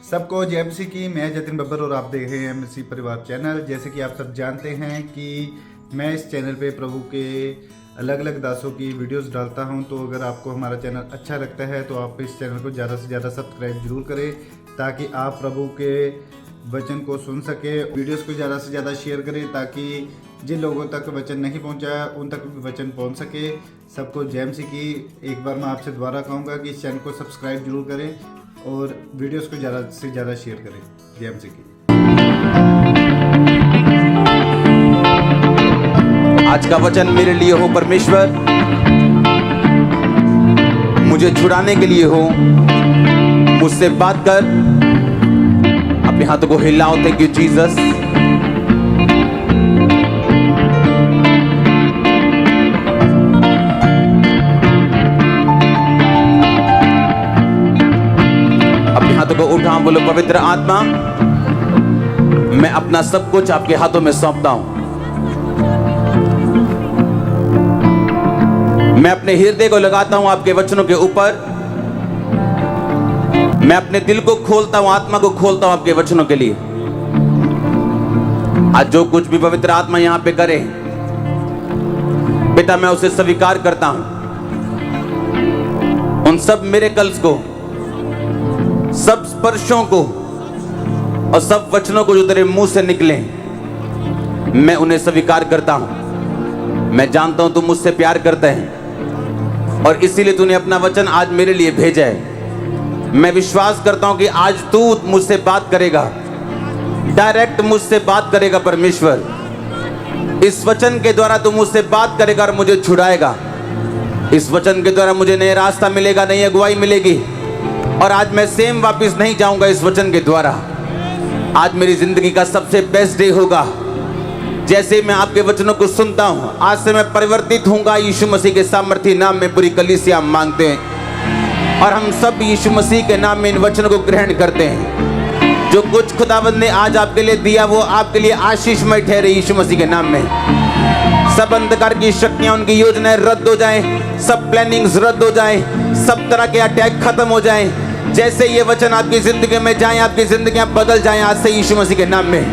सबको जय मसीह की। मैं जतिन बब्बर और आप देख रहे हैं मसीह परिवार चैनल। जैसे कि आप सब जानते हैं कि मैं इस चैनल पे प्रभु के अलग अलग दासों की वीडियोस डालता हूं, तो अगर आपको हमारा चैनल अच्छा लगता है तो आप इस चैनल को ज़्यादा से ज़्यादा सब्सक्राइब जरूर करें, ताकि आप प्रभु के वचन को सुन सके। वीडियोस को ज़्यादा से ज़्यादा शेयर करें ताकि जिन लोगों तक वचन नहीं पहुंचा है उन तक भी वचन पहुंच सके। सबको जय मसीह की। एक बार मैं आपसे दोबारा कहूँगा कि इस चैनल को सब्सक्राइब जरूर करें और वीडियोस को ज़्यादा से ज़्यादा शेयर करें। जय मसीह की। आज का वचन मेरे लिए हो परमेश्वर, मुझे छुड़ाने के लिए हो, मुझसे बात कर। अपने हाथों को हिलाओ। Thank you Jesus. अपने हाथों को उठाओ, बोलो पवित्र आत्मा, मैं अपना सब कुछ आपके हाथों में सौंपता हूं। मैं अपने हृदय को लगाता हूं आपके वचनों के ऊपर। मैं अपने दिल को खोलता हूं, आत्मा को खोलता हूं आपके वचनों के लिए। आज जो कुछ भी पवित्र आत्मा यहां पे करे बेटा, मैं उसे स्वीकार करता हूं। उन सब मिरेकल्स को, सब स्पर्शों को और सब वचनों को जो तेरे मुंह से निकले, मैं उन्हें स्वीकार करता हूं। मैं जानता हूं तुम मुझसे प्यार करते हैं और इसीलिए तूने अपना वचन आज मेरे लिए भेजा है। मैं विश्वास करता हूं कि आज तू मुझसे बात करेगा, डायरेक्ट मुझसे बात करेगा परमेश्वर। इस वचन के द्वारा तू मुझसे बात करेगा और मुझे छुड़ाएगा। इस वचन के द्वारा मुझे नया रास्ता मिलेगा, नई अगुवाई मिलेगी और आज मैं सेम वापस नहीं जाऊंगा। इस वचन के द्वारा आज मेरी जिंदगी का सबसे बेस्ट डे होगा। जैसे मैं आपके वचनों को सुनता हूं, आज से मैं परिवर्तित होऊंगा। यीशु मसीह के सामर्थी नाम में पूरी कलीसिया मांगते हैं और हम सब यीशु मसीह के नाम में इन वचनों को ग्रहण करते हैं। जो कुछ खुदावंद ने आज आपके लिए दिया वो आपके लिए आशीषमय ठहरे यीशु मसीह के नाम में। सब अंधकार की शक्तियां, उनकी योजनाएं रद्द हो जाएं, सब प्लानिंग्स रद्द हो जाएं, सब तरह के अटैक खत्म हो जाएं। जैसे ये वचन आपकी जिंदगी में जाएं, आपकी जिंदगियां बदल जाएं आज से यीशु मसीह के नाम में।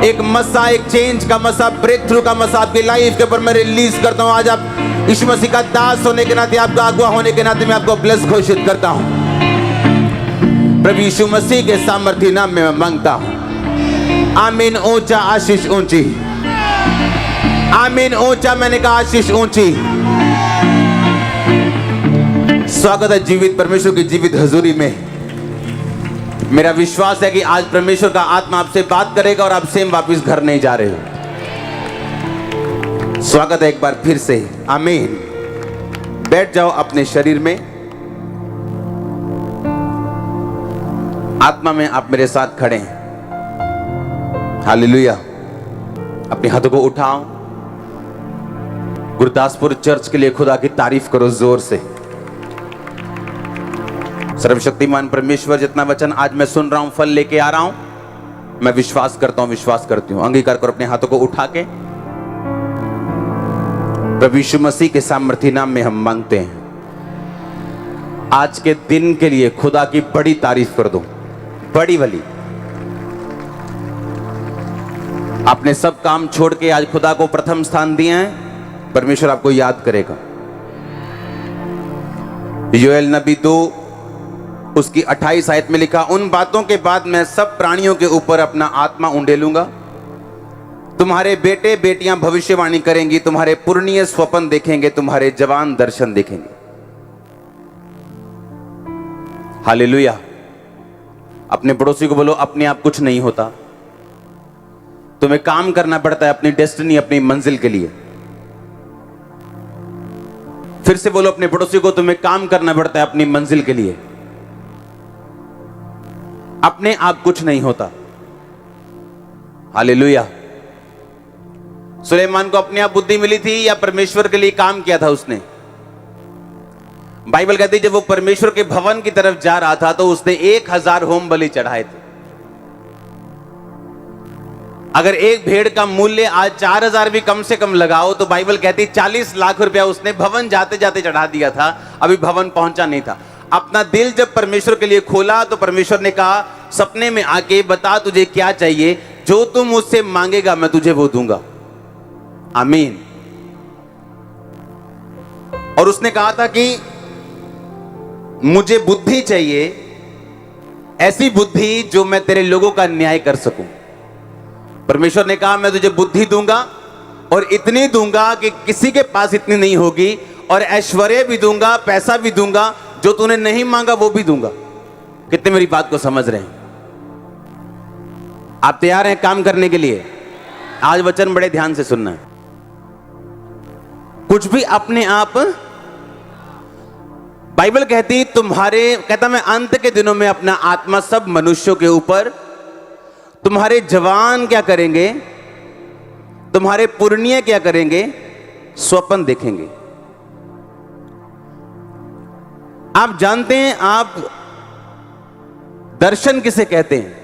एक मसा, एक चेंज का मसा, ब्रेक थ्रू का मसा आपकी लाइफ के ऊपर मैं रिलीज करता हूं। आज आप यीशु मसीह का दास होने के नाते, आपका अगुवा होने के नाते मैं आपको ब्लेस घोषित करता हूं। प्रभु यीशु मसीह के सामर्थी नाम में मैं मांगता हूं। आमीन। ऊंचा आशीष ऊंची। आमीन। ऊंचा, मैंने कहा आशीष ऊंची। स्वागत है जीवित परमेश्वर की जीवित हजूरी में। मेरा विश्वास है कि आज परमेश्वर का आत्मा आपसे बात करेगा और आप सेम वापस घर नहीं जा रहे हो। स्वागत है एक बार फिर से। आमीन। बैठ जाओ अपने शरीर में। आत्मा में आप मेरे साथ खड़े हैं। हालेलुया। अपने हाथों को उठाओ। गुरदासपुर चर्च के लिए खुदा की तारीफ करो जोर से। सर्वशक्तिमान परमेश्वर, जितना वचन आज मैं सुन रहा हूं, फल लेके आ रहा हूं, मैं विश्वास करता हूं, विश्वास करती हूं। अंगीकार करो अपने हाथों को उठा के। प्रभु यीशु मसीह के सामर्थी नाम में हम मांगते हैं। आज के दिन के लिए खुदा की बड़ी तारीफ कर दो, बड़ी वाली। आपने सब काम छोड़ के आज खुदा को प्रथम स्थान दिया है, परमेश्वर आपको याद करेगा। योएल नबी 2 उसकी 28 आयत में लिखा, उन बातों के बाद मैं सब प्राणियों के ऊपर अपना आत्मा उंडेलूंगा। तुम्हारे बेटे बेटियां भविष्यवाणी करेंगी, तुम्हारे पुरनिये स्वप्न देखेंगे, तुम्हारे जवान दर्शन देखेंगे। हालेलुया। अपने पड़ोसी को बोलो, अपने आप कुछ नहीं होता, तुम्हें काम करना पड़ता है अपनी डेस्टिनी, अपनी मंजिल के लिए। फिर से बोलो अपने पड़ोसी को, तुम्हें काम करना पड़ता है अपनी मंजिल के लिए। अपने आप कुछ नहीं होता। हालेलुया। सुलेमान को अपने आप बुद्धि मिली थी या परमेश्वर के लिए काम किया था उसने? बाइबल कहती है जब वो परमेश्वर के भवन की तरफ जा रहा था तो उसने 1000 होम बलि चढ़ाए थे। अगर एक भेड़ का मूल्य आज 4000 भी कम से कम लगाओ तो बाइबल कहती 40 लाख रुपया उसने भवन जाते जाते चढ़ा दिया था, अभी भवन पहुंचा नहीं था। अपना दिल जब परमेश्वर के लिए खोला तो परमेश्वर ने कहा सपने में आके बता तुझे क्या चाहिए, जो तुम मुझसे मांगेगा मैं तुझे वो दूंगा। आमीन। और उसने कहा था कि मुझे बुद्धि चाहिए, ऐसी बुद्धि जो मैं तेरे लोगों का न्याय कर सकूं। परमेश्वर ने कहा मैं तुझे बुद्धि दूंगा और इतनी दूंगा कि किसी के पास इतनी नहीं होगी, और ऐश्वर्य भी दूंगा, पैसा भी दूंगा, जो तूने नहीं मांगा वो भी दूंगा। कितने मेरी बात को समझ रहे हैं? आप तैयार हैं काम करने के लिए? आज वचन बड़े ध्यान से सुनना है। कुछ भी अपने आप, बाइबल कहती कहता मैं अंत के दिनों में अपना आत्मा सब मनुष्यों के ऊपर, तुम्हारे जवान क्या करेंगे, तुम्हारे पुरनिये क्या करेंगे, स्वप्न देखेंगे। आप जानते हैं आप दर्शन किसे कहते हैं?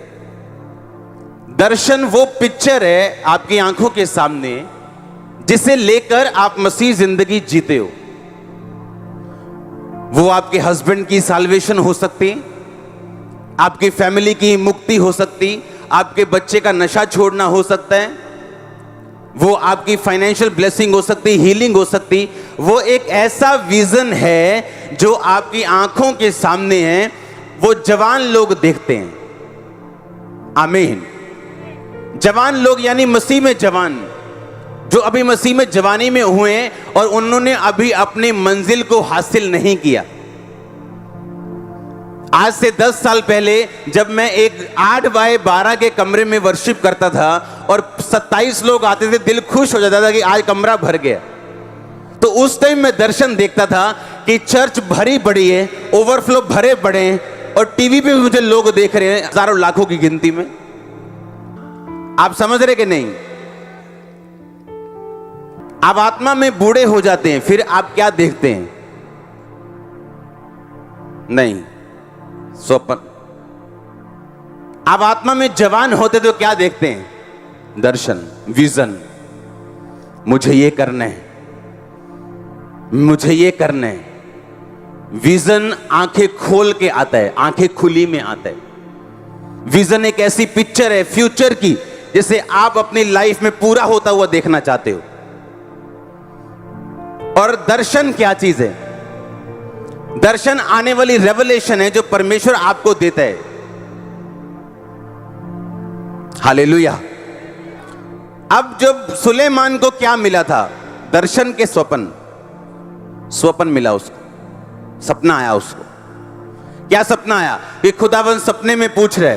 दर्शन वो पिक्चर है आपकी आंखों के सामने जिसे लेकर आप मसीह जिंदगी जीते हो। वो आपके हस्बैंड की साल्वेशन हो सकती, आपकी फैमिली की मुक्ति हो सकती, आपके बच्चे का नशा छोड़ना हो सकता है, वो आपकी फाइनेंशियल ब्लेसिंग हो सकती, हीलिंग हो सकती। वो एक ऐसा विजन है जो आपकी आंखों के सामने है, वो जवान लोग देखते हैं। आमीन। जवान लोग यानी मसीह में जवान, जो अभी मसीह में जवानी में हुए हैं और उन्होंने अभी अपनी मंजिल को हासिल नहीं किया। आज से 10 साल पहले जब मैं एक 8 बाय 12 के कमरे में वर्शिप करता था और 27 लोग आते थे, दिल खुश हो जाता था कि आज कमरा भर गया। तो उस टाइम मैं दर्शन देखता था कि चर्च भरी पड़ी है, ओवरफ्लो भरे पड़े हैं, और टीवी पे भी मुझे लोग देख रहे हैं हजारों लाखों की गिनती में। आप समझ रहे कि नहीं? आप आत्मा में बूढ़े हो जाते हैं, फिर आप क्या देखते हैं? नहीं, स्वप्न। आप आत्मा में जवान होते तो क्या देखते हैं? दर्शन, विजन। मुझे ये करना है, मुझे ये करना है। विजन आंखें खोल के आता है, आंखें खुली में आता है। विजन एक ऐसी पिक्चर है फ्यूचर की जिसे आप अपनी लाइफ में पूरा होता हुआ देखना चाहते हो। और दर्शन क्या चीज है? दर्शन आने वाली रेवलेशन है जो परमेश्वर आपको देता है। हालेलुया। अब जब सुलेमान को क्या मिला था? दर्शन के स्वप्न मिला उसको, सपना आया उसको। क्या सपना आया? कि खुदावन सपने में पूछ रहे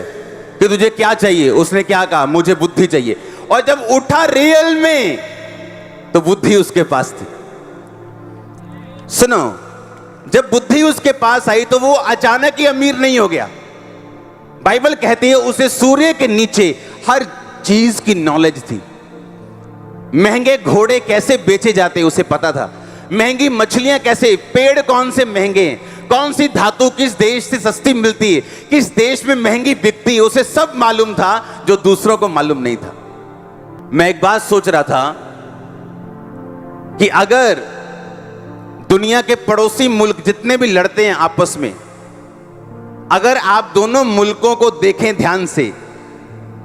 कि तुझे क्या चाहिए। उसने क्या कहा? मुझे बुद्धि चाहिए। और जब उठा रियल में तो बुद्धि उसके पास थी। सुनो, जब बुद्धि उसके पास आई तो वो अचानक ही अमीर नहीं हो गया। बाइबल कहती है उसे सूर्य के नीचे हर चीज की नॉलेज थी। महंगे घोड़े कैसे बेचे जाते उसे पता था, महंगी मछलियां कैसे, पेड़ कौन से महंगे हैं, कौन सी धातु किस देश से सस्ती मिलती है, किस देश में महंगी बिकती है, उसे सब मालूम था जो दूसरों को मालूम नहीं था। मैं एक बात सोच रहा था कि अगर दुनिया के पड़ोसी मुल्क जितने भी लड़ते हैं आपस में, अगर आप दोनों मुल्कों को देखें ध्यान से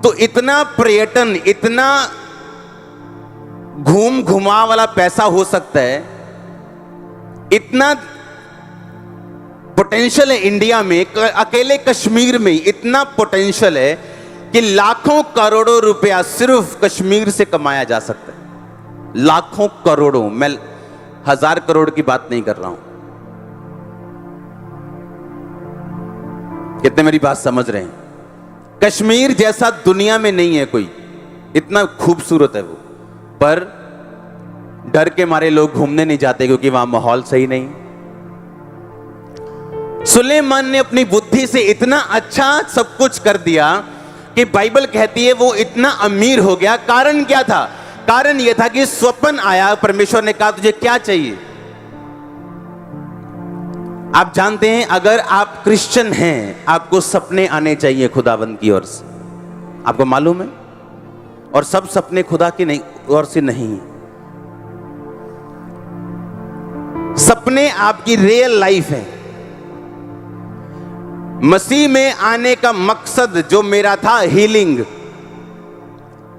तो इतना पर्यटन, इतना घूम घुमा वाला पैसा हो सकता है, इतना पोटेंशियल है इंडिया में, अकेले कश्मीर में इतना पोटेंशियल है कि लाखों करोड़ों रुपया सिर्फ कश्मीर से कमाया जा सकता है। लाखों करोड़ों, मैं 1000 करोड़ की बात नहीं कर रहा हूं। कितने मेरी बात समझ रहे हैं? कश्मीर जैसा दुनिया में नहीं है कोई, इतना खूबसूरत है वो, पर डर के मारे लोग घूमने नहीं जाते क्योंकि वहां माहौल सही नहीं। सुलेमान ने अपनी बुद्धि से इतना अच्छा सब कुछ कर दिया कि बाइबल कहती है वो इतना अमीर हो गया। कारण क्या था? कारण यह था कि स्वप्न आया, परमेश्वर ने कहा तुझे क्या चाहिए। आप जानते हैं अगर आप क्रिश्चियन हैं आपको सपने आने चाहिए खुदाबंद की ओर से, आपको मालूम है? और सब सपने खुदा की नहीं ओर से नहीं। सपने आपकी रियल लाइफ है। मसीह में आने का मकसद जो मेरा था, हीलिंग,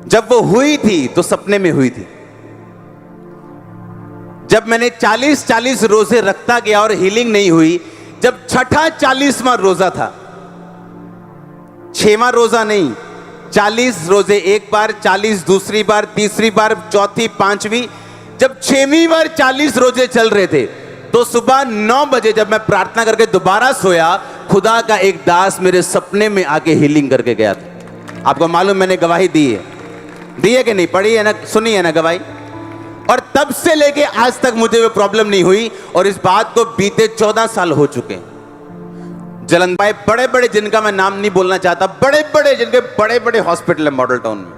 जब वो हुई थी तो सपने में हुई थी। जब मैंने 40 रोजे रखता गया और हीलिंग नहीं हुई, जब छठा 40वां रोजा था, 6वां रोजा नहीं, 40 रोजे एक बार, 40 दूसरी बार, तीसरी बार, चौथी, 5वीं, जब 6वीं बार 40 रोजे चल रहे थे, तो सुबह 9 बजे जब मैं प्रार्थना करके दोबारा सोया, खुदा का एक दास मेरे सपने में आके हीलिंग करके गया था। आपको मालूम, मैंने गवाही दी है कि नहीं? पढ़ी है ना, सुनी है ना गवाही? और तब से लेके आज तक मुझे वो प्रॉब्लम नहीं हुई, और इस बात को बीते 14 साल हो चुके हैं। जलन भाई बड़े बड़े, जिनका मैं नाम नहीं बोलना चाहता, बड़े बड़े, जिनके बड़े बड़े हॉस्पिटल है मॉडल टाउन में,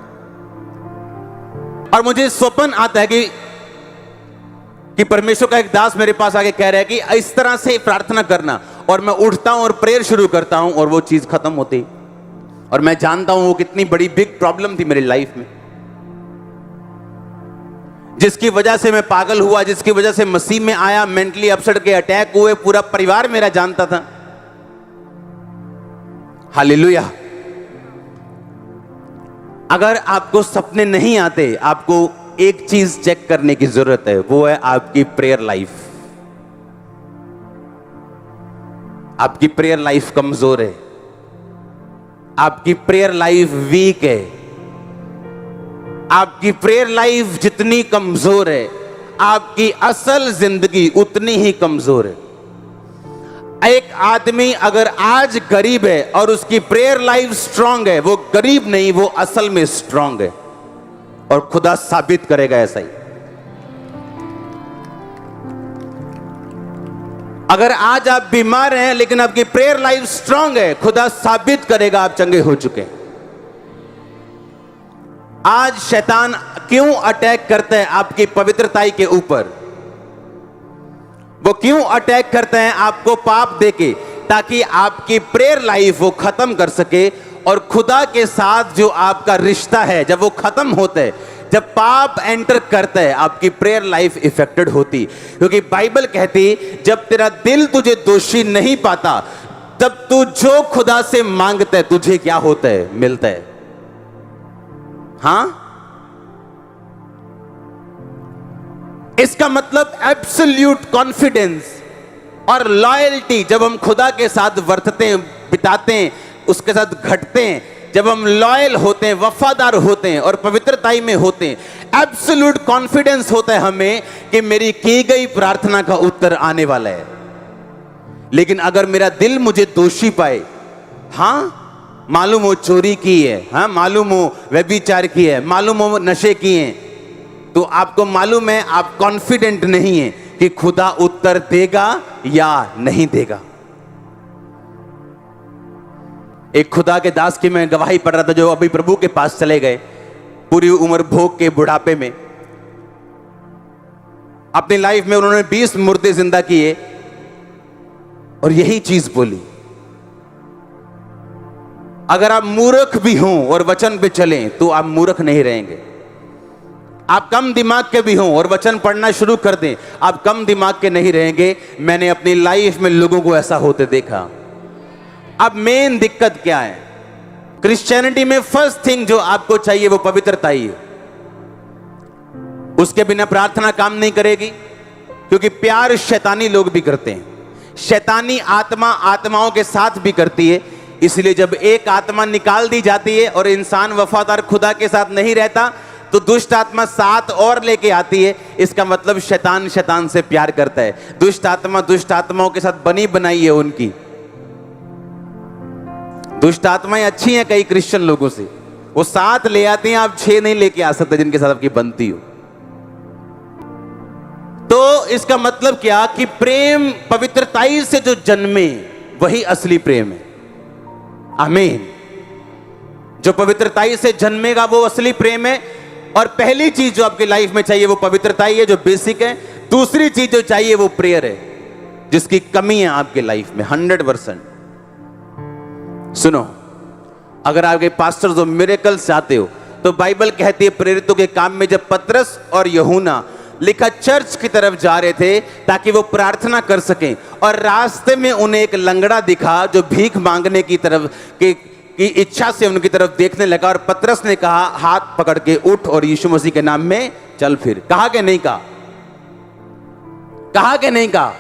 और मुझे स्वप्न आता है कि परमेश्वर का एक दास मेरे पास आके कह रहा है कि इस तरह से प्रार्थना करना, और मैं उठता हूं और प्रेयर शुरू करता हूं और वो चीज खत्म होती, और मैं जानता हूं वो कितनी बड़ी बिग प्रॉब्लम थी मेरी लाइफ में, जिसकी वजह से मैं पागल हुआ, जिसकी वजह से मसीह में आया, मेंटली अपसेट के अटैक हुए, पूरा परिवार मेरा जानता था। हालेलुया। अगर आपको सपने नहीं आते, आपको एक चीज चेक करने की जरूरत है, वो है आपकी प्रेयर लाइफ। आपकी प्रेयर लाइफ कमजोर है, आपकी प्रेयर लाइफ वीक है। आपकी प्रेयर लाइफ जितनी कमजोर है, आपकी असल जिंदगी उतनी ही कमजोर है। एक आदमी अगर आज गरीब है और उसकी प्रेयर लाइफ स्ट्रांग है, वो गरीब नहीं, वो असल में स्ट्रांग है, और खुदा साबित करेगा ऐसा ही। अगर आज आप बीमार हैं लेकिन आपकी प्रेयर लाइफ स्ट्रांग है, खुदा साबित करेगा आप चंगे हो चुके हैं। आज शैतान क्यों अटैक करता है आपकी पवित्रताई के ऊपर? वो क्यों अटैक करते हैं आपको पाप देके, ताकि आपकी प्रेयर लाइफ वो खत्म कर सके, और खुदा के साथ जो आपका रिश्ता है, जब वो खत्म होता है, जब पाप एंटर करता है, आपकी प्रेयर लाइफ इफेक्टेड होती। क्योंकि बाइबल कहती, जब तेरा दिल तुझे दोषी नहीं पाता, तब तू जो खुदा से मांगता है तुझे क्या होता है? मिलता है। हां, इसका मतलब एब्सोल्यूट कॉन्फिडेंस और लॉयल्टी जब हम खुदा के साथ वर्तते हैं, बिताते हैं, उसके साथ घटते हैं, जब हम लॉयल होते हैं, वफादार होते हैं और पवित्रताई में होते हैं, एब्सोल्यूट कॉन्फिडेंस होता है हमें कि मेरी की गई प्रार्थना का उत्तर आने वाला है। लेकिन अगर मेरा दिल मुझे दोषी पाए, हां, मालूम हो चोरी की है, हां, मालूम हो व्यभिचार की है, मालूम हो नशे किए हैं, तो आपको मालूम है आप कॉन्फिडेंट नहीं है कि खुदा उत्तर देगा या नहीं देगा। एक खुदा के दास की मैं गवाही पढ़ रहा था, जो अभी प्रभु के पास चले गए, पूरी उम्र भोग के बुढ़ापे में। अपनी लाइफ में उन्होंने 20 मुर्दे जिंदा किए और यही चीज बोली, अगर आप मूर्ख भी हों और वचन पे चलें तो आप मूर्ख नहीं रहेंगे। आप कम दिमाग के भी हों और वचन पढ़ना शुरू कर दें, आप कम दिमाग के नहीं रहेंगे। मैंने अपनी लाइफ में लोगों को ऐसा होते देखा। अब मेन दिक्कत क्या है? क्रिश्चियनिटी में फर्स्ट थिंग जो आपको चाहिए वो पवित्रता ही है। उसके बिना प्रार्थना काम नहीं करेगी, क्योंकि प्यार शैतानी लोग भी करते हैं, शैतानी आत्मा आत्माओं के साथ भी करती है। इसलिए जब एक आत्मा निकाल दी जाती है और इंसान वफादार खुदा के साथ नहीं रहता, तो दुष्ट आत्मा 7 और लेके आती है। इसका मतलब शैतान शैतान से प्यार करता है। दुष्ट आत्मा दुष्ट आत्माओं के साथ बनी बनाई है उनकी। दुष्ट आत्माएं अच्छी हैं कई क्रिश्चियन लोगों से, वो 7 ले आती हैं, आप 6 नहीं लेके आ सकते जिनके साथ आपकी बनती हो। तो इसका मतलब क्या कि प्रेम पवित्रताई से जो जन्मे वही असली प्रेम है। आमीन। जो पवित्रताई से जन्मेगा वो असली प्रेम है। और पहली चीज जो आपकी लाइफ में चाहिए वो पवित्रताई है, जो बेसिक है। दूसरी चीज जो चाहिए वो प्रेयर है, जिसकी कमी है आपके लाइफ में 100%। सुनो, अगर आपके पास्टर जो मिरेकल्स चाहते हो, तो बाइबल कहती है प्रेरितों के काम में जब पतरस और यूहन्ना लिखा चर्च की तरफ जा रहे थे ताकि वो प्रार्थना कर सकें, और रास्ते में उन्हें एक लंगड़ा दिखा जो भीख मांगने की तरफ की इच्छा से उनकी तरफ देखने लगा, और पतरस ने कहा हाथ पकड़ के उठ और यीशु मसीह के नाम में चल फिर। कहा कि नहीं कहा? कहा कि नहीं कहा?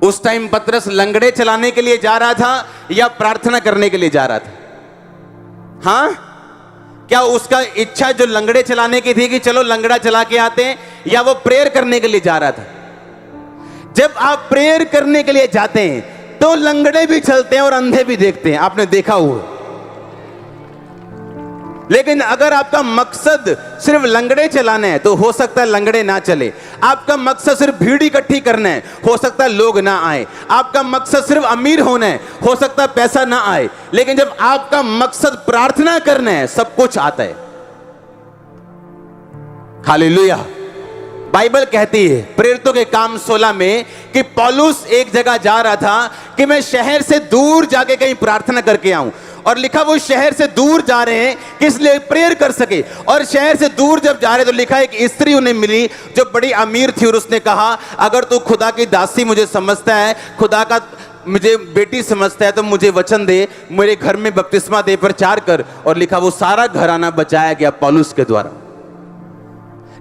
उस टाइम पतरस लंगड़े चलाने के लिए जा रहा था या प्रार्थना करने के लिए जा रहा था? हां, क्या उसका इच्छा जो लंगड़े चलाने की थी कि चलो लंगड़ा चला के आते हैं, या वो प्रेयर करने के लिए जा रहा था? जब आप प्रेयर करने के लिए जाते हैं तो लंगड़े भी चलते हैं और अंधे भी देखते हैं, आपने देखा हुआ। लेकिन अगर आपका मकसद सिर्फ लंगड़े चलाना है तो हो सकता है लंगड़े ना चले। आपका मकसद सिर्फ भीड़ इकट्ठी करना है, हो सकता है लोग ना आए। आपका मकसद सिर्फ अमीर होना है, हो सकता है पैसा ना आए। लेकिन जब आपका मकसद प्रार्थना करना है, सब कुछ आता है। हालेलुया। बाइबल कहती है प्रेरितों के काम 16 में कि पौलुस एक जगह जा रहा था कि मैं शहर से दूर जाके कहीं प्रार्थना करके आऊं, और लिखा वो शहर से दूर जा रहे हैं किस लिए? प्रेयर कर सके। और शहर से दूर जब जा रहे तो लिखा एक स्त्री उन्हें मिली जो बड़ी अमीर थी, और उसने कहा अगर तू खुदा की दासी मुझे समझता है, खुदा का मुझे बेटी समझता है, तो मुझे वचन दे, मेरे घर में बपतिस्मा दे, प्रचार कर। और लिखा वो सारा घराना बचाया गया पौलुस के द्वारा।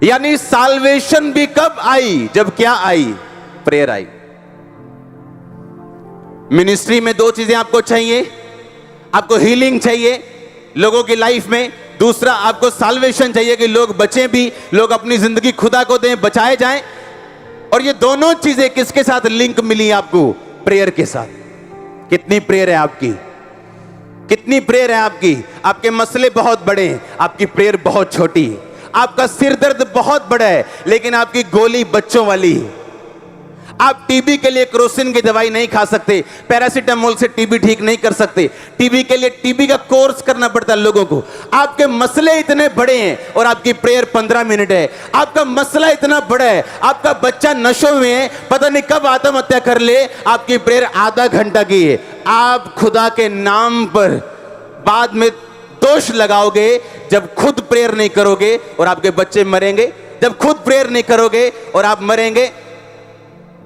यानी साल्वेशन भी कब आई? जब क्या आई? प्रेयर आई। मिनिस्ट्री में दो चीजें आपको चाहिए, आपको हीलिंग चाहिए लोगों की लाइफ में, दूसरा आपको साल्वेशन चाहिए कि लोग बचें भी, लोग अपनी जिंदगी खुदा को दें, बचाए जाएं। और ये दोनों चीजें किसके साथ लिंक मिली आपको? प्रेयर के साथ। कितनी प्रेयर है आपकी? कितनी प्रेयर है आपकी? आपके मसले बहुत बड़े हैं, आपकी प्रेयर बहुत छोटी है। आपका सिर दर्द बहुत बड़ा है, लेकिन आपकी गोली बच्चों वाली है। आप टीबी के लिए क्रोसिन की दवाई नहीं खा सकते, पैरासीटामोल से टीबी ठीक नहीं कर सकते। टीबी के लिए टीबी का कोर्स करना पड़ता है लोगों को। आपके मसले इतने बड़े हैं और आपकी प्रेयर 15 मिनट है। आपका मसला इतना बड़ा है, आपका बच्चा नशों में है, पता नहीं कब आत्महत्या कर ले, आपकी प्रेयर आधा घंटा की है। आप खुदा के नाम पर बाद में दोष लगाओगे जब खुद प्रेयर नहीं करोगे और आपके बच्चे मरेंगे, जब खुद प्रेयर नहीं करोगे और आप मरेंगे।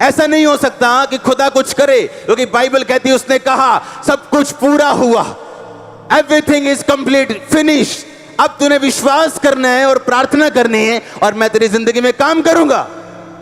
ऐसा नहीं हो सकता कि खुदा कुछ करे, क्योंकि बाइबल कहती है उसने कहा सब कुछ पूरा हुआ, एवरीथिंग इज कंप्लीट, फिनिश। अब तूने विश्वास करना है और प्रार्थना करनी है और मैं तेरी जिंदगी में काम करूंगा।